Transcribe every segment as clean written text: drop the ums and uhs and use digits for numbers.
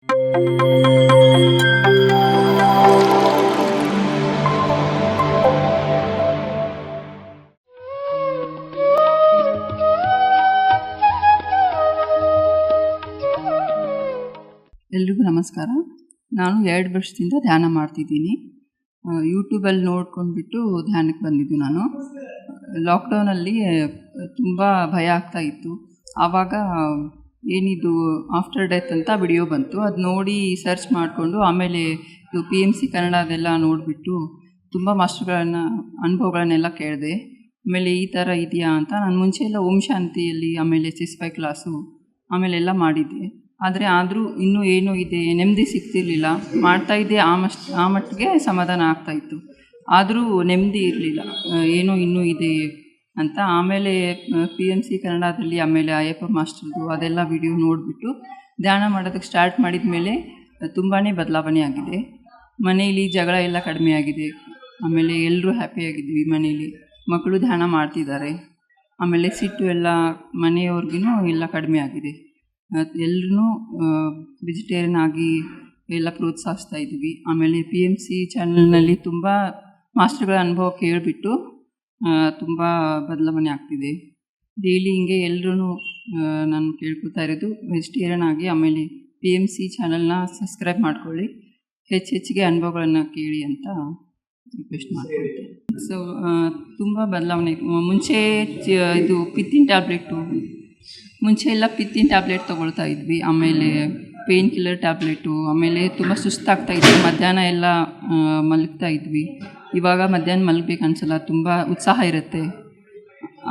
ಎಲ್ರಿಗೂ ನಮಸ್ಕಾರ. ನಾನು 2 ವರ್ಷದಿಂದ ಧ್ಯಾನ ಮಾಡ್ತಿದ್ದೀನಿ. ಯೂಟ್ಯೂಬಲ್ಲಿ ನೋಡ್ಕೊಂಡ್ಬಿಟ್ಟು ಧ್ಯಾನಕ್ಕೆ ಬಂದಿದ್ದು. ನಾನು ಲಾಕ್ಡೌನಲ್ಲಿ ತುಂಬ ಭಯ ಆಗ್ತಾಯಿತ್ತು. ಆವಾಗ ಏನಿದು ಆಫ್ಟರ್ ಡೆತ್ ಅಂತ ವಿಡಿಯೋ ಬಂತು. ಅದು ನೋಡಿ ಸರ್ಚ್ ಮಾಡಿಕೊಂಡು ಆಮೇಲೆ ಇದು PMC ಕನ್ನಡದೆಲ್ಲ ನೋಡಿಬಿಟ್ಟು ತುಂಬ ಮಾಸ್ಟರ್ಗಳನ್ನು ಅನುಭವಗಳನ್ನೆಲ್ಲ ಕೇಳಿದೆ. ಆಮೇಲೆ ಈ ಥರ ಇದೆಯಾ ಅಂತ. ನಾನು ಮುಂಚೆ ಎಲ್ಲ ಓಂ ಶಾಂತಿಯಲ್ಲಿ ಆಮೇಲೆ SSY ಕ್ಲಾಸು ಆಮೇಲೆಲ್ಲ ಮಾಡಿದ್ದೆ. ಆದರೂ ಇನ್ನೂ ಏನೋ ಇದೆ, ನೆಮ್ಮದಿ ಸಿಗ್ತಿರ್ಲಿಲ್ಲ. ಮಾಡ್ತಾಯಿದ್ದೆ, ಆ ಮಟ್ಟಿಗೆ ಸಮಾಧಾನ ಆಗ್ತಾಯಿತ್ತು. ಆದರೂ ನೆಮ್ಮದಿ ಇರಲಿಲ್ಲ, ಏನೋ ಇನ್ನೂ ಇದೆ ಅಂತ. ಆಮೇಲೆ PMC ಕನ್ನಡದಲ್ಲಿ ಆಮೇಲೆ ಅಯ್ಯಪ್ಪ ಮಾಸ್ಟರ್ದು ಅದೆಲ್ಲ ವಿಡಿಯೋ ನೋಡಿಬಿಟ್ಟು ಧ್ಯಾನ ಮಾಡೋದಕ್ಕೆ ಸ್ಟಾರ್ಟ್ ಮಾಡಿದ ಮೇಲೆ ತುಂಬಾ ಬದಲಾವಣೆ ಆಗಿದೆ. ಮನೆಯಲ್ಲಿ ಜಗಳ ಎಲ್ಲ ಕಡಿಮೆ ಆಗಿದೆ. ಆಮೇಲೆ ಎಲ್ಲರೂ ಹ್ಯಾಪಿಯಾಗಿದ್ವಿ. ಮನೇಲಿ ಮಕ್ಕಳು ಧ್ಯಾನ ಮಾಡ್ತಿದ್ದಾರೆ. ಆಮೇಲೆ ಸಿಟ್ಟು ಎಲ್ಲ ಮನೆಯವ್ರಿಗೂ ಎಲ್ಲ ಕಡಿಮೆ ಆಗಿದೆ. ಎಲ್ಲರೂ ವೆಜಿಟೇರಿಯನ್ ಆಗಿ ಎಲ್ಲ ಪ್ರೋತ್ಸಾಹಿಸ್ತಾ ಇದ್ವಿ. ಆಮೇಲೆ PMC ಚಾನಲ್ನಲ್ಲಿ ತುಂಬ ಮಾಸ್ಟರ್ಗಳ ಅನುಭವ ಕೇಳಿಬಿಟ್ಟು ತುಂಬ ಬದಲಾವಣೆ ಆಗ್ತಿದೆ. ಡೈಲಿ ಹಿಂಗೆ ಎಲ್ಲರೂ ನಾನು ಕೇಳ್ಕೊತಾ ಇರೋದು, ವೆಜಿಟೇರಿಯನ್ ಆಗಿ ಆಮೇಲೆ PMC ಚಾನಲ್ನ ಸಬ್ಸ್ಕ್ರೈಬ್ ಮಾಡ್ಕೊಳ್ಳಿ, ಹೆಚ್ಚಿಗೆ ಅನುಭವಗಳನ್ನು ಕೇಳಿ ಅಂತ ರಿಕ್ವೆಸ್ಟ್ ಮಾಡ್ಕೊಳ್ತೀನಿ. ಸೊ ತುಂಬ ಬದಲಾವಣೆ. ಮುಂಚೆ ಇದು ಪಿತ್ತಿನ ಟ್ಯಾಬ್ಲೆಟು, ಮುಂಚೆ ಎಲ್ಲ ಪಿತ್ತಿನ ಟ್ಯಾಬ್ಲೆಟ್ ತೊಗೊಳ್ತಾ ಇದ್ವಿ. ಆಮೇಲೆ ಪೇಯ್ನ್ ಕಿಲ್ಲರ್ ಟ್ಯಾಬ್ಲೆಟು. ಆಮೇಲೆ ತುಂಬ ಸುಸ್ತಾಗ್ತಾಯಿದ್ವಿ. ಮಧ್ಯಾಹ್ನ ಎಲ್ಲ ಮಲಗ್ತಾ ಇದ್ವಿ. ಇವಾಗ ಮಧ್ಯಾಹ್ನ ಮಲಗಬೇಕು ಅನಿಸಲ್ಲ, ತುಂಬ ಉತ್ಸಾಹ ಇರುತ್ತೆ.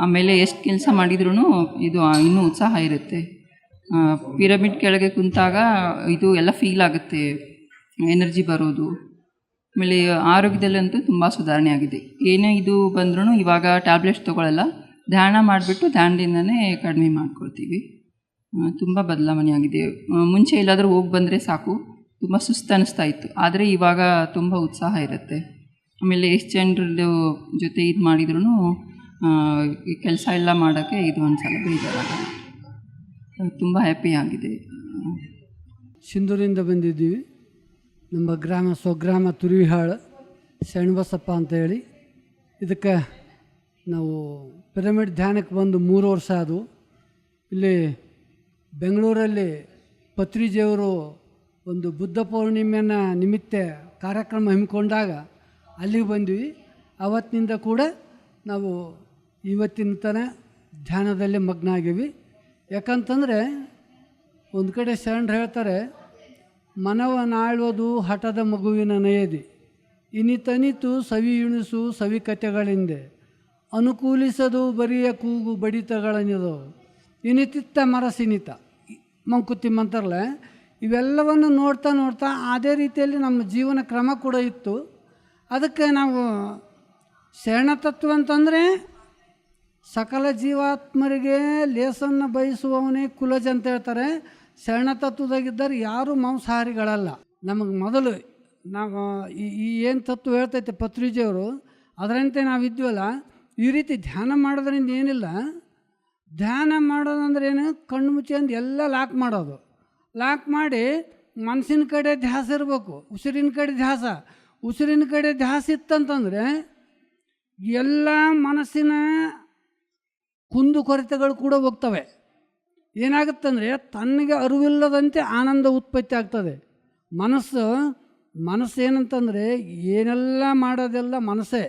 ಆಮೇಲೆ ಎಷ್ಟು ಕೆಲಸ ಮಾಡಿದ್ರೂ ಇದು ಇನ್ನೂ ಉತ್ಸಾಹ ಇರುತ್ತೆ. ಪಿರಮಿಡ್ ಕೆಳಗೆ ಕುಂತಾಗ ಇದು ಎಲ್ಲ ಫೀಲ್ ಆಗುತ್ತೆ, ಎನರ್ಜಿ ಬರೋದು. ಆಮೇಲೆ ಆರೋಗ್ಯದಲ್ಲಂತೂ ತುಂಬ ಸುಧಾರಣೆ ಆಗಿದೆ. ಏನೇ ಇದು ಬಂದ್ರೂ ಇವಾಗ ಟ್ಯಾಬ್ಲೆಟ್ಸ್ ತೊಗೊಳ್ಳಲ್ಲ, ಧ್ಯಾನ ಮಾಡಿಬಿಟ್ಟು ಧ್ಯಾನದಿಂದನೇ ಕಡಿಮೆ ಮಾಡ್ಕೊಳ್ತೀವಿ. ತುಂಬ ಬದಲಾವಣೆ ಆಗಿದೆ. ಮುಂಚೆ ಎಲ್ಲಾದರೂ ಹೋಗಿ ಬಂದರೆ ಸಾಕು, ತುಂಬ ಸುಸ್ತು ಅನ್ನಿಸ್ತಾ ಇತ್ತು. ಆದರೆ ಇವಾಗ ತುಂಬ ಉತ್ಸಾಹ ಇರುತ್ತೆ. ಆಮೇಲೆ ಎಷ್ಟು ಜನರದ್ದು ಜೊತೆ ಇದು ಮಾಡಿದ್ರೂ ಈ ಕೆಲಸ ಎಲ್ಲ ಮಾಡೋಕ್ಕೆ ಇದು ಒಂದ್ಸಲ ಬೇಜಾರಾಗಲ್ಲ. ತುಂಬ ಹ್ಯಾಪಿ ಆಗಿದೆ. ಸಿಂಧೂರಿಂದ ಬಂದಿದ್ದೀವಿ. ನಮ್ಮ ಸ್ವಗ್ರಾಮ ತುರಿವಿಹಾಳ ಶರಣಬಸಪ್ಪ ಅಂತೇಳಿ. ಇದಕ್ಕೆ ನಾವು ಪಿರಮಿಡ್ ಧ್ಯಾನಕ್ಕೆ ಬಂದು 3 ವರ್ಷ ಆದವು. ಇಲ್ಲಿ ಬೆಂಗಳೂರಲ್ಲಿ ಪತ್ರಿಜಿಯವರು ಒಂದು ಬುದ್ಧ ಪೌರ್ಣಿಮೆಯನ್ನು ನಿಮಿತ್ತ ಕಾರ್ಯಕ್ರಮ ಹಮ್ಮಿಕೊಂಡಾಗ ಅಲ್ಲಿಗೆ ಬಂದ್ವಿ. ಆವತ್ತಿನಿಂದ ಕೂಡ ನಾವು ಇವತ್ತಿನ ತನಕ ಧ್ಯಾನದಲ್ಲೇ ಮಗ್ನ ಆಗೀವಿ. ಯಾಕಂತಂದರೆ ಒಂದು ಕಡೆ ಶರಣರು ಹೇಳ್ತಾರೆ, ಮನವ ನಾಳುವುದು ಹಠದ ಮಗುವಿನ ನಯದಿ, ಇನಿತನಿತು ಸವಿ ಇಣಿಸು ಸವಿ ಕಥೆಗಳಿಂದೆ, ಅನುಕೂಲಿಸದು ಬರಿಯ ಕೂಗು ಬಡಿತಗಳನಿದು, ಇನಿತಿತ್ತ ಮರಸಿನಿತ ಮಂಕುತಿಮ್ಮ ಅಂತಾರಲ್ಲ. ಇವೆಲ್ಲವನ್ನು ನೋಡ್ತಾ ಅದೇ ರೀತಿಯಲ್ಲಿ ನಮ್ಮ ಜೀವನ ಕ್ರಮ ಕೂಡ ಇತ್ತು. ಅದಕ್ಕೆ ನಾವು ಶರಣತತ್ವ ಅಂತಂದರೆ ಸಕಲ ಜೀವಾತ್ಮರಿಗೆ ಲೇಸನ್ನು ಬಯಸುವವನೇ ಕುಲಜ ಅಂತ ಹೇಳ್ತಾರೆ. ಶರಣತತ್ವದಾಗಿದ್ದರೆ ಯಾರೂ ಮಾಂಸಾಹಾರಿಗಳಲ್ಲ. ನಮಗೆ ಮೊದಲು ನಾವು ಈ ಏನು ತತ್ವ ಹೇಳ್ತೈತೆ ಪತ್ರಿಜಿಯವರು, ಅದರಂತೆ ನಾವಿದ್ವಲ್ಲ. ಈ ರೀತಿ ಧ್ಯಾನ ಮಾಡೋದ್ರಿಂದ ಏನಿಲ್ಲ. ಧ್ಯಾನ ಮಾಡೋದಂದ್ರೆ ಏನು, ಕಣ್ಣು ಮುಚ್ಚಿಕೊಂಡು ಎಲ್ಲ ಲಾಕ್ ಮಾಡೋದು. ಲಾಕ್ ಮಾಡಿ ಮನಸ್ಸಿನ ಕಡೆ ಧ್ಯಾಸ ಇರಬೇಕು, ಉಸಿರಿನ ಕಡೆ ಧ್ಯಾಸ. ಉಸಿರಿನ ಕಡೆ ಧ್ಯಾಸ ಇತ್ತಂತಂದರೆ ಎಲ್ಲ ಮನಸ್ಸಿನ ಕುಂದುಕೊರತೆಗಳು ಕೂಡ ಹೋಗ್ತವೆ. ಏನಾಗುತ್ತಂದರೆ ತನಗೆ ಅರಿವಿಲ್ಲದಂತೆ ಆನಂದ ಉತ್ಪತ್ತಿ ಆಗ್ತದೆ. ಮನಸ್ಸು ಏನಂತಂದರೆ ಏನೆಲ್ಲ ಮಾಡೋದೆಲ್ಲ ಮನಸ್ಸೇ.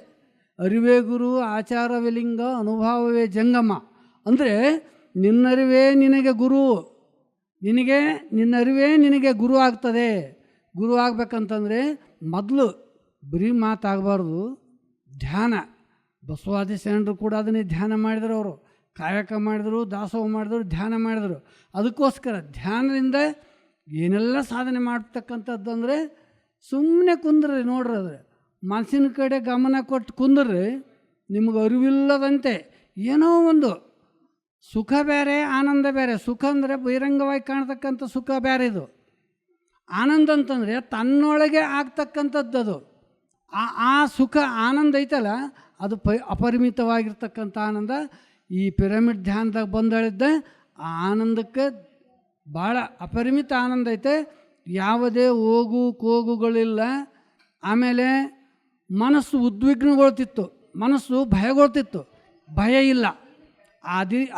ಅರಿವೇ ಗುರು ಆಚಾರವೇ ಲಿಂಗ ಅನುಭವವೇ ಜಂಗಮ. ಅಂದರೆ ನಿನ್ನರಿವೇ ನಿನಗೆ ಗುರು, ನಿನ್ನರಿವೇ ನಿನಗೆ ಗುರು ಆಗ್ತದೆ. ಗುರು ಆಗಬೇಕಂತಂದರೆ ಮೊದಲು ಬರೀ ಮಾತಾಗಬಾರ್ದು, ಧ್ಯಾನ. ಬಸವಾದಿ ಶರಣರು ಕೂಡ ಅದನ್ನೇ ಧ್ಯಾನ ಮಾಡಿದರು. ಅವರು ಕಾಯಕ ಮಾಡಿದರು, ದಾಸೋಹ ಮಾಡಿದರು, ಧ್ಯಾನ ಮಾಡಿದರು. ಅದಕ್ಕೋಸ್ಕರ ಧ್ಯಾನದಿಂದ ಏನೆಲ್ಲ ಸಾಧನೆ ಮಾಡ್ತಕ್ಕಂಥದ್ದು ಅಂದರೆ ಸುಮ್ಮನೆ ಕುಂದ್ರಿ ನೋಡ್ರಿ. ಆದರೆ ಮನಸ್ಸಿನ ಕಡೆ ಗಮನ ಕೊಟ್ಟು ಕುಂದ್ರಿ, ನಿಮಗೆ ಅರಿವಿಲ್ಲದಂತೆ ಏನೋ ಒಂದು ಸುಖ ಬೇರೆ, ಆನಂದ ಬೇರೆ. ಸುಖ ಅಂದರೆ ಬಹಿರಂಗವಾಗಿ ಕಾಣ್ತಕ್ಕಂಥ ಸುಖ ಬೇರೆ. ಇದು ಆನಂದ ಅಂತಂದರೆ ತನ್ನೊಳಗೆ ಆಗ್ತಕ್ಕಂಥದ್ದು. ಅದು ಆ ಸುಖ ಆನಂದ ಐತಲ್ಲ, ಅದು ಅಪರಿಮಿತವಾಗಿರ್ತಕ್ಕಂಥ ಆನಂದ. ಈ ಪಿರಮಿಡ್ ಧ್ಯಾನದಾಗ ಬಂದಳಿದ್ದ ಆ ಆನಂದಕ್ಕೆ ಭಾಳ ಅಪರಿಮಿತ ಆನಂದ ಐತೆ. ಯಾವುದೇ ಹೋಗು ಕೂಗುಗಳಿಲ್ಲ. ಆಮೇಲೆ ಮನಸ್ಸು ಉದ್ವಿಗ್ನಗೊಳ್ತಿತ್ತು, ಮನಸ್ಸು ಭಯಗೊಳ್ತಿತ್ತು, ಭಯ ಇಲ್ಲ.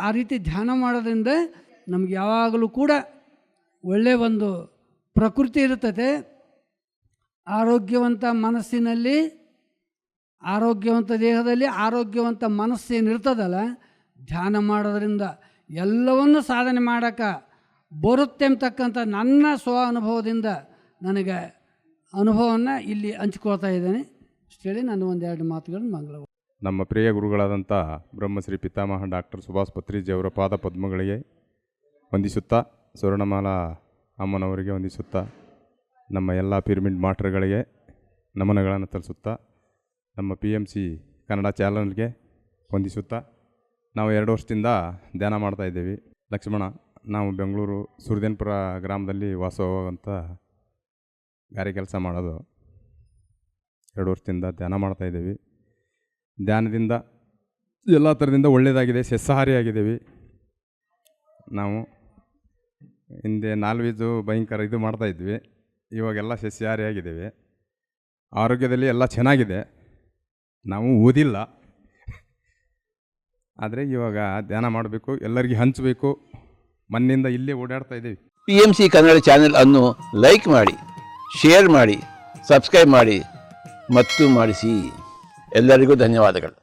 ಆ ರೀತಿ ಧ್ಯಾನ ಮಾಡೋದ್ರಿಂದ ನಮ್ಗೆ ಯಾವಾಗಲೂ ಕೂಡ ಒಳ್ಳೆಯ ಒಂದು ಪ್ರಕೃತಿ ಇರ್ತದೆ. ಆರೋಗ್ಯವಂತ ಮನಸ್ಸಿನಲ್ಲಿ, ಆರೋಗ್ಯವಂತ ದೇಹದಲ್ಲಿ ಆರೋಗ್ಯವಂತ ಮನಸ್ಸೇನಿರ್ತದಲ್ಲ, ಧ್ಯಾನ ಮಾಡೋದ್ರಿಂದ ಎಲ್ಲವನ್ನು ಸಾಧನೆ ಮಾಡೋಕ್ಕೆ ಬರುತ್ತೆ ಅಂತಕ್ಕಂಥ ನನ್ನ ಸ್ವ ಅನುಭವದಿಂದ ನನಗೆ ಅನುಭವವನ್ನು ಇಲ್ಲಿ ಹಂಚ್ಕೊಳ್ತಾ ಇದ್ದೇನೆ. ಅಷ್ಟೇಳಿ ನಾನು ಒಂದೆರಡು ಮಾತುಗಳನ್ನು ಮಂಗಳ. ನಮ್ಮ ಪ್ರಿಯ ಗುರುಗಳಾದಂಥ ಬ್ರಹ್ಮಶ್ರೀ ಪಿತಾಮಹ ಡಾಕ್ಟರ್ ಸುಭಾಷ್ ಪತ್ರಿಜಿಯವರ ಪಾದ ಪದ್ಮಗಳಿಗೆ ವಂದಿಸುತ್ತಾ, ಸ್ವರ್ಣಮಾಲಾ ಅಮ್ಮನವರಿಗೆ ವಂದಿಸುತ್ತಾ, ನಮ್ಮ ಎಲ್ಲ ಪಿರಮಿಡ್ ಮಾಸ್ಟರ್ಗಳಿಗೆ ನಮನಗಳನ್ನು ತರಿಸುತ್ತಾ, ನಮ್ಮ PMC ಕನ್ನಡ ಚಾನಲ್ಗೆ ವಂದಿಸುತ್ತಾ, ನಾವು 2 ವರ್ಷದಿಂದ ಧ್ಯಾನ ಮಾಡ್ತಾಯಿದ್ದೀವಿ. ಲಕ್ಷ್ಮಣ, ನಾವು ಬೆಂಗಳೂರು ಸುರ್ದೇನ್ಪುರ ಗ್ರಾಮದಲ್ಲಿ ವಾಸವಾಗುವಂಥ ಗಾರೆ ಕೆಲಸ ಮಾಡೋದು. 2 ವರ್ಷದಿಂದ ಧ್ಯಾನ ಮಾಡ್ತಾಯಿದ್ದೀವಿ. ಧ್ಯಾನದಿಂದ ಎಲ್ಲ ಥರದಿಂದ ಒಳ್ಳೆಯದಾಗಿದೆ, ಸಸ್ಯಾಹಾರಿಯಾಗಿದ್ದೀವಿ. ನಾವು ಹಿಂದೆ ನಾಲ್ವೇಜು ಭಯಂಕರ ಇದು ಮಾಡ್ತಾಯಿದ್ವಿ, ಇವಾಗೆಲ್ಲ ಸಸ್ಯಾಹಾರಿಯಾಗಿದ್ದೇವೆ. ಆರೋಗ್ಯದಲ್ಲಿ ಎಲ್ಲ ಚೆನ್ನಾಗಿದೆ. ನಾವು ಓದಿಲ್ಲ, ಆದರೆ ಇವಾಗ ಧ್ಯಾನ ಮಾಡಬೇಕು, ಎಲ್ಲರಿಗೂ ಹಂಚಬೇಕು. ಮಣ್ಣಿಂದ ಇಲ್ಲೇ ಓಡಾಡ್ತಾ ಇದ್ದೀವಿ. PMC ಕನ್ನಡ ಚಾನೆಲ್ ಅನ್ನು ಲೈಕ್ ಮಾಡಿ, ಶೇರ್ ಮಾಡಿ, ಸಬ್ಸ್ಕ್ರೈಬ್ ಮಾಡಿ ಮತ್ತು ಮಾಡಿಸಿ. ಎಲ್ಲರಿಗೂ ಧನ್ಯವಾದಗಳು.